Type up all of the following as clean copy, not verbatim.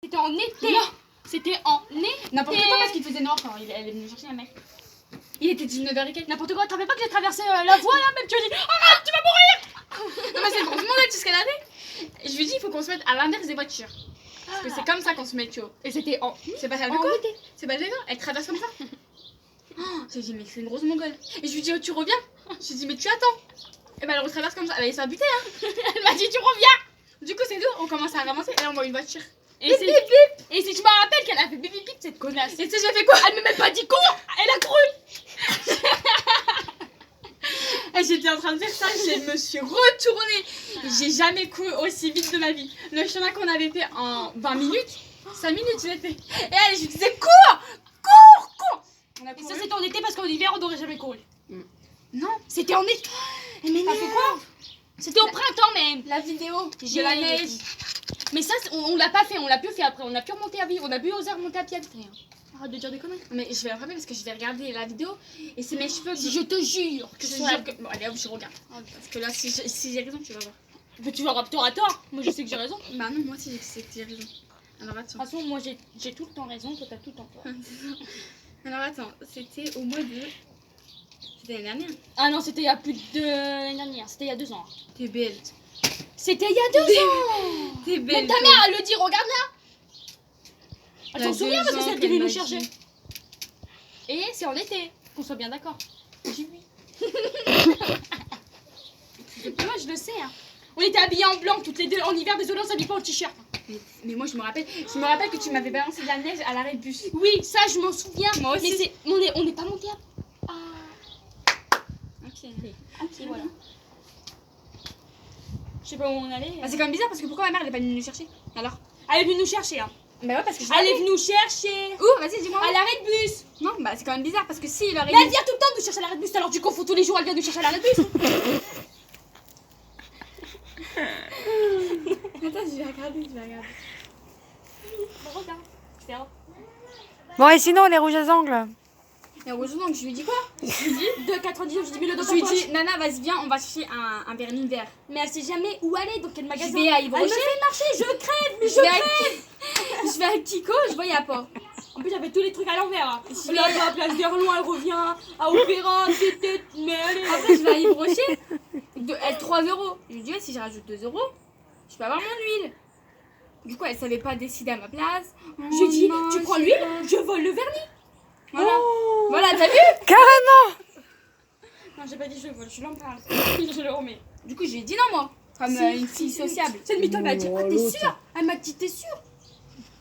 C'était en été. C'était en été. N'importe quoi parce qu'il faisait noir quand elle est venue chercher un mec. Il était 19h et quelques. N'importe quoi, tu savais pas que j'ai traversé la voie là, même tu as dit arrête, tu vas mourir. Non mais c'est pour demander tout ce qu'elle a fait. Et je lui dis il faut qu'on se mette à l'inverse des voitures. Parce que c'est comme ça qu'on se met, tu vois. Et c'était en... C'est pas ça en été. C'est pas d'accord. Elle traverse comme ça. Oh, j'ai dit mais c'est une grosse mongole. Et je lui dis oh, tu reviens. Je lui dis mais tu attends. Et ben elle retraverse comme ça. Elle allait se faire buter hein. Elle m'a dit tu reviens. Du coup c'est nous, on commence à ramasser et là on voit une voiture. Et si je me rappelle qu'elle a fait bip bip bip cette connasse. Et tu sais j'ai fait quoi? Elle m'a même pas dit cours. Elle a couru. Et j'étais en train de faire ça, je me suis retournée. J'ai jamais couru aussi vite de ma vie. Le chemin qu'on avait fait en 20 minutes, 5 minutes je l'ai fait. Et elle, je lui disais cours. On a Et couru. ça c'était en été parce qu'en hiver on n'aurait jamais couru. Non, C'était en été. Mais t'as fait quoi? C'était au printemps même. La vidéo J'ai de la neige. Mais ça on l'a pas fait, on l'a plus fait après, on a pu remonter à pied, on a pu oser remonter à pied. Arrête de dire des conneries. Mais je vais la frapper parce que je vais regarder la vidéo et c'est mes cheveux. Si je te jure que Je ce te soit... jure que... Bon allez hop, je regarde. Parce que là, si j'ai raison, tu vas voir. Mais tu vas tort à tort. Moi je sais que j'ai raison. De Bah non, moi aussi je sais que j'ai raison. Alors attends. toute façon moi j'ai tout le temps raison, toi t'as tout le temps tort. Alors attends, c'était au mois de... C'était l'année dernière. Ah non, c'était il y a plus de l'année dernière, c'était il y a 2 ans. T'es belle. C'était il y a 2 ans. T'es belle. Même ta mère elle le dit, regarde là. Elle s'en La souvient parce que 2 c'est ans elle qui est venue nous qu'elle m'a chercher. dit. Et c'est en été, qu'on soit bien d'accord. J'ai oui. Moi je le sais hein. On était habillés en blanc toutes les deux, en hiver désolé on s'habille pas en t-shirt. Mais moi je me rappelle que tu m'avais balancé de la neige à l'arrêt de bus. Oui, ça je m'en souviens. Moi aussi. Mais on n'est pas monté à... Ok. voilà. Je sais pas où on allait. Bah, c'est quand même bizarre parce que pourquoi ma mère elle est pas venue nous chercher? Alors? Elle est venue nous chercher hein. Bah ouais parce que je Elle est venue nous chercher. Où? Vas-y dis-moi. À l'arrêt de bus. Non bah c'est quand même bizarre parce que si il aurait Mais elle vient tout le temps nous chercher à l'arrêt de bus, alors tu confonds tous les jours, elle vient nous chercher à l'arrêt de bus. Attends, je vais regarder. Bon, regarde. C'est un. Bon, et sinon, les rouges à ongles? Et heureusement donc je lui dis quoi? Je lui dis 2,99, je dis mets-le dans Je ta lui poche. dis Nana vas-y viens on va chercher un vernis vert. Mais elle sait jamais où aller, dans quel magasin. Je vais à Elle me Yves Rocher. fait marcher, je crève, mais Je vais à je vais à Kiko, je vois il y a pas. En plus j'avais tous les trucs à l'envers. Hein. Je Là, vais- à Place d'Erlon, elle revient à Opéra, tête, mais allez. Après je vais à Yves Rocher. Elle 3 €. Je lui dis ouais, si je rajoute 2 €, je peux avoir mon huile. Du coup elle savait pas décider à ma place. Je lui dis, non, tu prends c'est l'huile, pas- je vole le vernis. Voilà. Oh. Voilà, t'as vu? Carrément! Non, j'ai pas dit je vole, je l'en parle. Je le remets. Du coup je lui ai dit non moi. Comme une fille sociable. C'est le mytho, elle m'a dit, Oh, ah t'es l'autre. sûre? Elle m'a dit, t'es sûre?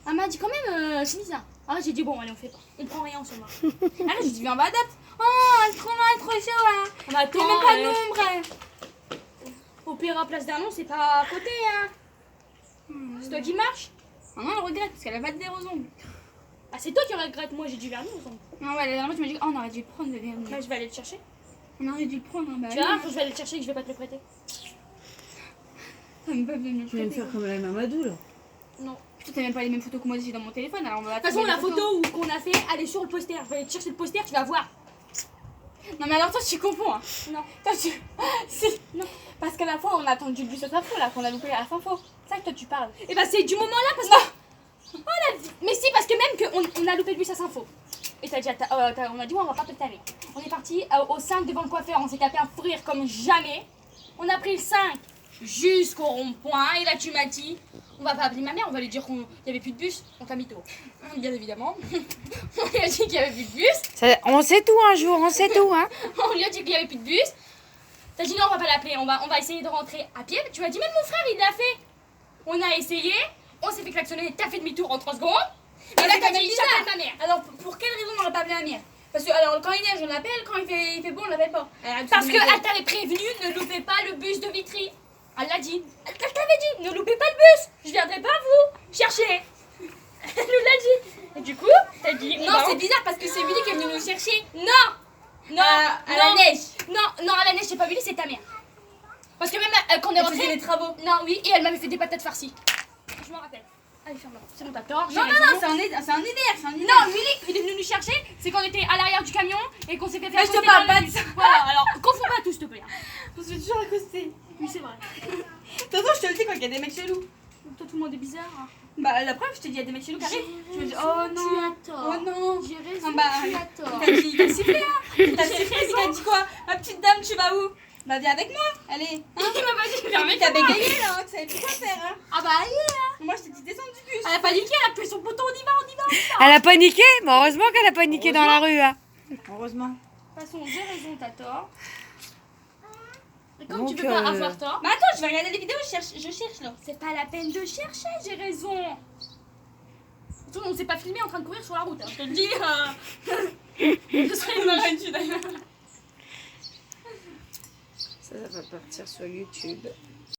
Elle m'a dit quand même, c'est bizarre. Ah j'ai dit bon allez on fait pas, on prend rien ensemble. Ah je lui dis viens on va adapter. Oh elle est trop chaud là. On va T'es même pas de nombre. Opéra Place d'Erlon c'est pas à côté hein. C'est toi qui marche? Ah non elle regrette parce qu'elle a pas de verre aux ongles. Ah c'est toi qui regrette, moi j'ai du vernis aux ongles. Non ouais la dernière fois tu m'as dit oh on aurait dû le prendre le vernis. Bah je vais aller le chercher. On aurait dû le prendre hein, bah Tu vois, quand je vais aller le chercher, je vais pas te le prêter. T'as même pas besoin de le Je vais me prêter. faire comme la Mamadou, là. Non. Putain t'as même pas les mêmes photos que moi j'ai dans mon téléphone alors on va De toute façon la photo qu'on a fait, elle est sur le poster. Je vais aller te chercher le poster, tu vas voir. Non mais alors toi tu confonds hein. Non. Toi tu... Si. Non. Parce qu'à la fois on a attendu le bus au Safo là qu'on a loupé à Saint-Faux. C'est ça que toi tu parles. Et bah c'est du moment là parce que... Oh, mais si parce que même qu'on a loupé le bus à Saint-Faux. Et t'as dit, on a dit ouais, on va pas te taler. On est parti au 5 devant le coiffeur, on s'est tapé un fou rire comme jamais. On a pris le 5 jusqu'au rond-point et là tu m'as dit, on va pas appeler ma mère, on va lui dire qu'il y avait plus de bus. On t'a mytho. Bien évidemment. On lui a dit qu'il y avait plus de bus. On sait tout un jour, on sait tout, hein. On lui a dit qu'il y avait plus de bus. T'as dit non, on va pas l'appeler, on va essayer de rentrer à pied. Tu m'as dit même mon frère il l'a fait. On a essayé, on s'est fait klaxonner, t'as fait demi-tour en 3 secondes. Et là t'as dit j'appelle ma mère. Alors pour quelle raison on n'aurait pas appelé la mère? Parce que alors quand il neige on l'appelle, quand il fait beau on l'appelle pas. Parce qu'elle t'avait prévenu, ne loupez pas le bus de Vitry. Elle l'a dit. Elle t'avait dit, ne loupez pas le bus. Je viendrai pas vous chercher. Elle nous l'a dit. Et du coup, t'as dit. Non c'est bizarre parce que c'est Willy qui est venu nous chercher. Non. Non. À la non. neige. Non, à la neige, c'est pas Willy, c'est ta mère. Parce que même quand on est Elle faisait rentré. les travaux. Non, oui, et elle m'avait fait des patates farcies. Je m'en rappelle. Allez, ferme la porte. C'est bon, t'as tort. Non c'est un hiver, c'est un hiver. Non, Willy, il est venu nous chercher, c'est quand on était à l'arrière du camion et qu'on s'est fait faire. Mais je te accoster parle par pas le de bus. ça. Voilà, alors confonds pas tout, s'il te plaît. On se fait toujours accoster. Oui, c'est vrai. De toute façon je te le dis quoi qu'il y a des mecs chelous. Toi, tout le monde est bizarre. Hein. Bah la preuve, je t'ai dit, il y a des mecs chez nous qui arrivent. Je me dis, oh non, Tu as tort. oh non. J'ai raison, Ah bah, tu as tort. il t'a sifflé, hein. Il t'a sifflé, il t'a dit quoi? Ma petite dame, tu vas où? Bah viens avec moi, allez. Hein, Il m'a pas dit, viens avec t'as moi. bégayé là, hein, tu savais plus quoi faire. Hein. Ah bah allez. Moi je t'ai dit descends du bus. Elle a paniqué, elle a appuyé sur le bouton, on y va, on y va. Elle a paniqué, mais heureusement qu'elle a paniqué dans la rue. Hein. Heureusement. De toute façon, j'ai raison, t'as tort. Et comme Donc, tu veux pas avoir tort, Mais attends, je vais regarder les vidéos, je cherche là. c'est pas la peine de chercher, j'ai raison. Surtout, on s'est pas filmé en train de courir sur la route, hein, je te le dis. Ce serait une aurait dû d'ailleurs. Ça va partir sur YouTube.